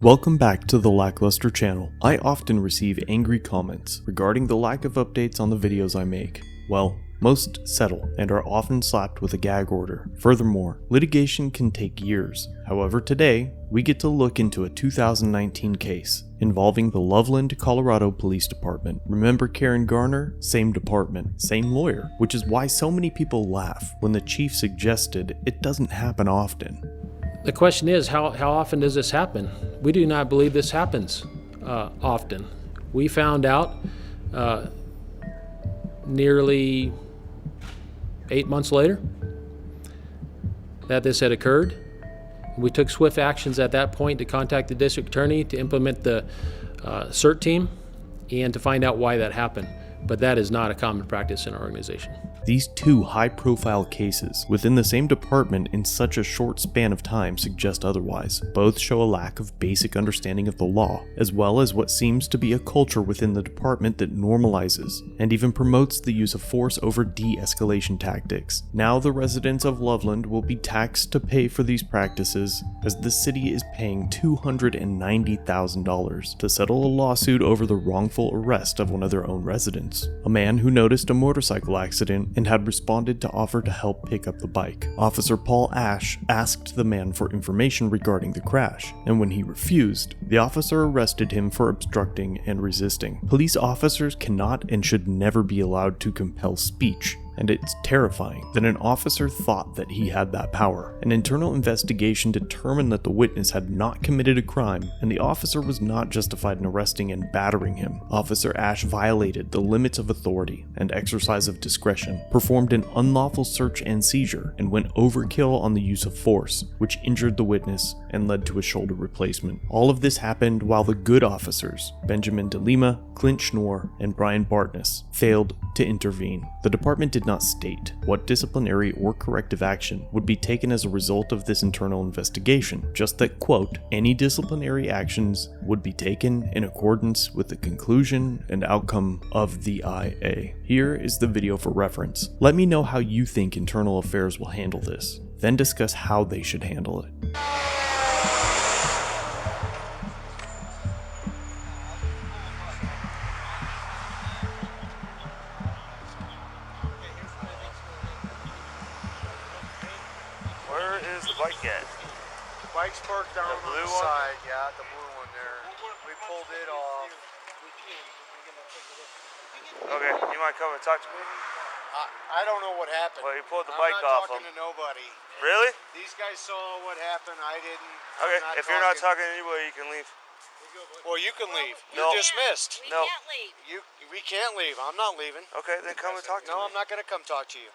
Welcome back to the Lackluster channel. I often receive angry comments regarding the lack of updates on the videos I make. Well, most settle and are often slapped with a gag order. Furthermore, litigation can take years. However, today, we get to look into a 2019 case involving the Loveland, Colorado Police Department. Remember Karen Garner? Same department, same lawyer, which is why so many people laugh when the chief suggested it doesn't happen often. The question is, how often does this happen? We do not believe this happens often. We found out nearly 8 months later that this had occurred. We took swift actions at that point to contact the district attorney to implement the CERT team and to find out why that happened. But that is not a common practice in our organization. These two high-profile cases within the same department in such a short span of time suggest otherwise. Both show a lack of basic understanding of the law, as well as what seems to be a culture within the department that normalizes and even promotes the use of force over de-escalation tactics. Now the residents of Loveland will be taxed to pay for these practices, as the city is paying $290,000 to settle a lawsuit over the wrongful arrest of one of their own residents, a man who noticed a motorcycle accident and had responded to offer to help pick up the bike. Officer Paul Ash asked the man for information regarding the crash, and when he refused, the officer arrested him for obstructing and resisting. Police officers cannot and should never be allowed to compel speech, and it's terrifying that an officer thought that he had that power. An internal investigation determined that the witness had not committed a crime, and the officer was not justified in arresting and battering him. Officer Ash violated the limits of authority and exercise of discretion, performed an unlawful search and seizure, and went overkill on the use of force, which injured the witness and led to a shoulder replacement. All of this happened while the good officers, Benjamin DeLima, Clint Schnorr, and Brian Bartness, failed to intervene. The department did not state what disciplinary or corrective action would be taken as a result of this internal investigation, just that, quote, any disciplinary actions would be taken in accordance with the conclusion and outcome of the IA. Here is the video for reference. Let me know how you think internal affairs will handle this, then discuss how they should handle it. Bike's parked down on the side, yeah, the blue one there. We pulled it off. Okay, you mind coming and talk to me? I don't know what happened. Well, you pulled the bike off him. I'm not talking to nobody. Really? These guys saw what happened, I didn't. Okay, if you're not talking to anybody, you can leave. Well, you can leave. You're dismissed. We can't leave. We can't leave. I'm not leaving. Okay, then come and talk to me. No, I'm not going to come talk to you.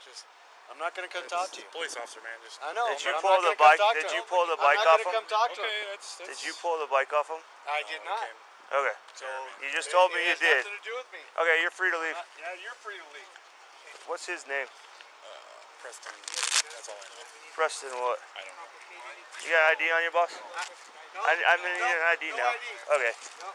I'm not going to come talk to you. Police officer, man. I know. Did you pull the bike? Did you pull the bike off him? I'm not going to come talk to him. Did you pull the bike off him? I did not. Okay. So you just told me you did. Nothing to do with me. Okay, you're free to leave. Yeah, you're free to leave. What's his name? Preston. That's all I know. Preston what? I don't know. You got an ID on your boss? No, I'm gonna need an ID now. Okay. No.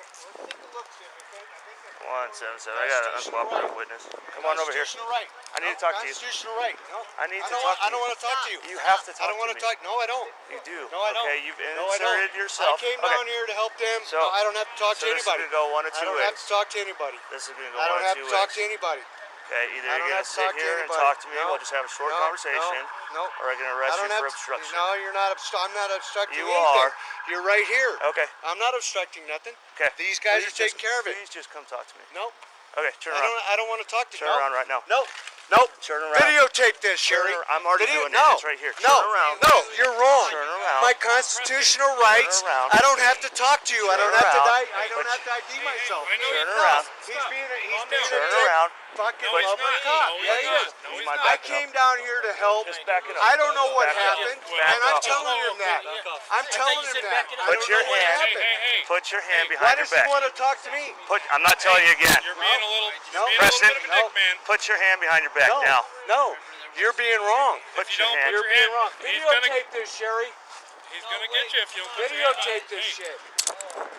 177. I got an uncooperative witness. Come on over here. Constitutional right. I need to talk to you. Constitutional right. No. I need to talk to you. I don't want to talk to you. You have to talk to me. I don't want to talk. No, I don't. You do. No, I don't. Okay, you've No, I inserted don't. yourself. I came down here to help them. So, no, I don't have to talk to anybody. This is going to go one of two ways. I don't have to talk to anybody. This is going to go I don't one of have two to talk ways. to anybody. Okay, either I you're don't going have to to sit talk to here and anybody. talk to me, No, we'll just have a short no, conversation, no, or I can arrest you for obstruction. No, you're not. I'm not obstructing You anything. are. You're right here. Okay. I'm not obstructing nothing. Okay. These guys are taking care of it. Please just come talk to me. No. Okay, turn around. I don't want to talk to you. Turn around right now. No. Nope. Turn around. Videotape this, Sherry. I'm already doing it. No. It's right here. Turn No. around. No, you're wrong. Turn around. My constitutional rights. Turn around. I don't have to talk to you. I don't have to around. I don't have to ID myself. Turn around. He's being Turn around. fucking But- lovely cop. No, Yeah, he's he not. is. No, he's not. I came down here to help. Just back it up. I don't know what Back up. happened, Back and I'm up. telling him that. I'm telling him that. I Put don't your know what hand. happened. Put your hand Why behind your does he back. want to talk to me? I'm not telling you again. You're being a little, No. being Preston, a little bit of a dick, man. Put your hand behind your back No, now. no, you're being wrong. Put If your you don't hand. put You're your being hand, wrong. he's gonna Videotape this, Sherry. He's gonna get you if you don't put your hand Videotape on. this Hey, shit.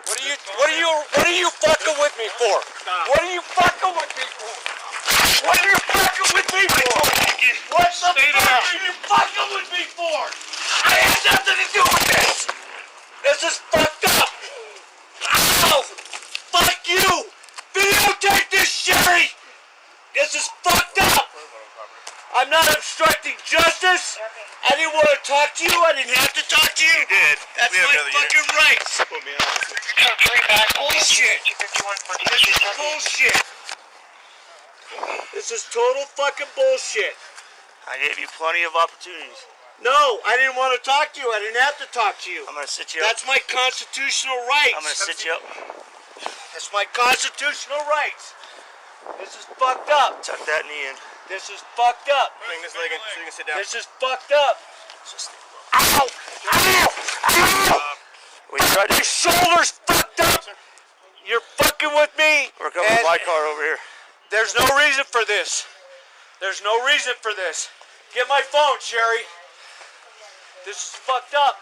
What are you fucking with me for? What are you fucking with me for? What are you fucking with me for? What the fuck are you fucking with me for? I had nothing to do with this. This is fucked up. I'm not obstructing justice. I didn't want to talk to you. I didn't have to talk to you. You did. That's We have my another fucking rights. Put me on. Bullshit. This is bullshit. This is total fucking bullshit. I gave you plenty of opportunities. No, I didn't want to talk to you. I didn't have to talk to you. I'm gonna sit you up. That's my constitutional rights. I'm gonna sit you up. That's my constitutional rights. This is fucked up. Tuck that knee in. This is fucked up. Bring this leg in so you can sit down. This is fucked up. Just Ow! Ow! Ow! we tried Your to. shoulder's fucked up. You're fucking with me. We're coming and with my car over here. There's no reason for this. There's no reason for this. Get my phone, Sherry. This is fucked up.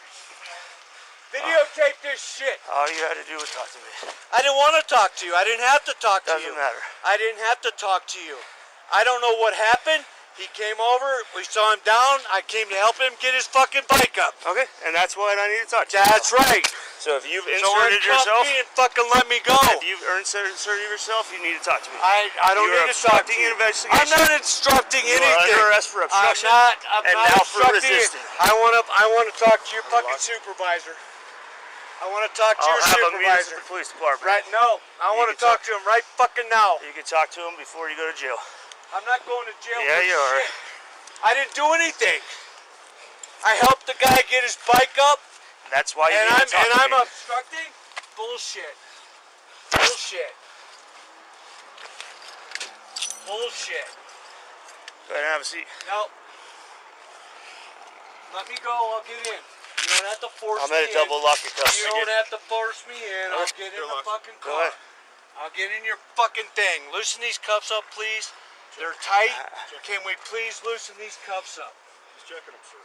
Videotape this shit. All you had to do was talk to me. I didn't want to talk to you. I didn't have to talk to you. Doesn't matter. I didn't have to talk to you. I don't know what happened. He came over. We saw him down. I came to help him get his fucking bike up. Okay, and that's what I need to talk to you. That's right. So if you've So inserted uncuff yourself, me and fucking let me go. if you've inserted yourself, you need to talk to me. I don't You are need to talk to obstructing you. an investigation. I'm not instructing You are anything. under arrest for obstruction. I'm and not now for obstructing it. resisting. I want to talk to your fucking supervisor. I want to talk to I'll your have a meeting with supervisor. the police department. Right? No. I want to can talk to him right fucking now. You can talk to him before you go to jail. I'm not going to jail Yeah, for you are. shit. I didn't do anything. I helped the guy get his bike up, That's why you and need to talk to I'm me. obstructing. Bullshit. Bullshit. Bullshit. Go ahead and have a seat. No. Let me go. I'll get in. You don't have to force I'm me gonna double lock your cuffs. You don't have to force me in. I'll Okay, get in you're the locked. fucking Go car. ahead. I'll get in your fucking thing. Loosen these cuffs up, please. They're tight. Can we please loosen these cuffs up? Just checking them, sir.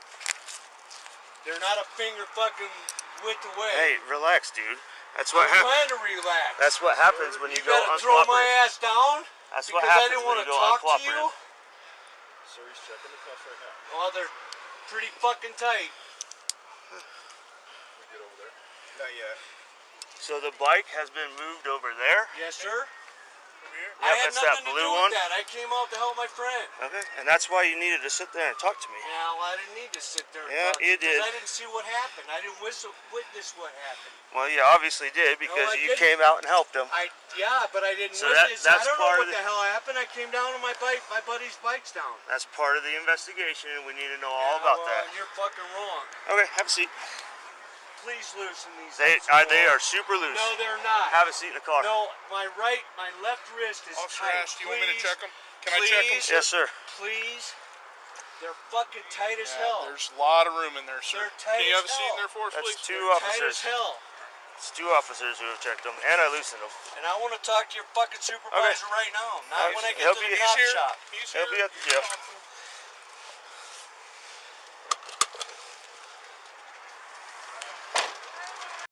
They're not a finger fucking width away. Hey, relax, dude. That's I'm what happens. trying to relax. That's what happens when you, go gotta throw my uncooperative. ass down That's what because I happens didn't when want you to go talk to you. uncooperative. Sir, he's checking the cuffs right now. Well, they're pretty fucking tight. Can we get over there? Not yet. So the bike has been moved over there. Yes, sir. Over here? I had that's that nothing to blue do one. with that. I came out to help my friend. Okay, and that's why you needed to sit there and talk to me. Yeah, well, I didn't need to sit there and Yeah, talk you because did. I didn't see what happened. I didn't witness what happened. Well, you obviously did because I you didn't. came out and helped him. Yeah, but I didn't So witness. I that's don't know part what of the hell happened. I came down on my bike. My buddy's bike's down. That's part of the investigation, and we need to know all Yeah, about well, that. You're fucking wrong. Okay, have a seat. Please loosen these. They are super loose. No, they're not. Have a seat in the car. No, my left wrist is Officer tight. Ash, do you want me to Please, check them? Can I check them, please. sir? Yes, sir. Please. They're fucking tight as Yeah, hell. there's a lot of room in there, sir. They're tight Can you as have a seat in hell. there for us, That's please? two Tight officers. as hell. It's two officers who have checked them, and I loosened them. And I want to talk to your fucking supervisor right now. Not when I get He'll to be- the he's cop here. shop. He's He'll here. be at the jail.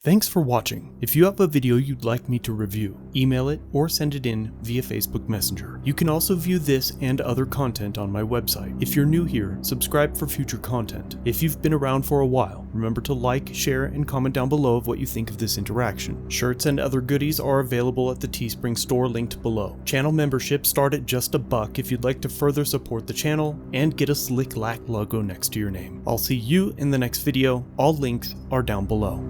Thanks for watching. If you have a video you'd like me to review, email it or send it in via Facebook Messenger. You can also view this and other content on my website. If you're new here, subscribe for future content. If you've been around for a while, remember to like, share, and comment down below of what you think of this interaction. Shirts and other goodies are available at the Teespring store linked below. Channel memberships start at just $1 if you'd like to further support the channel and get a slick lack logo next to your name. I'll see you in the next video. All links are down below.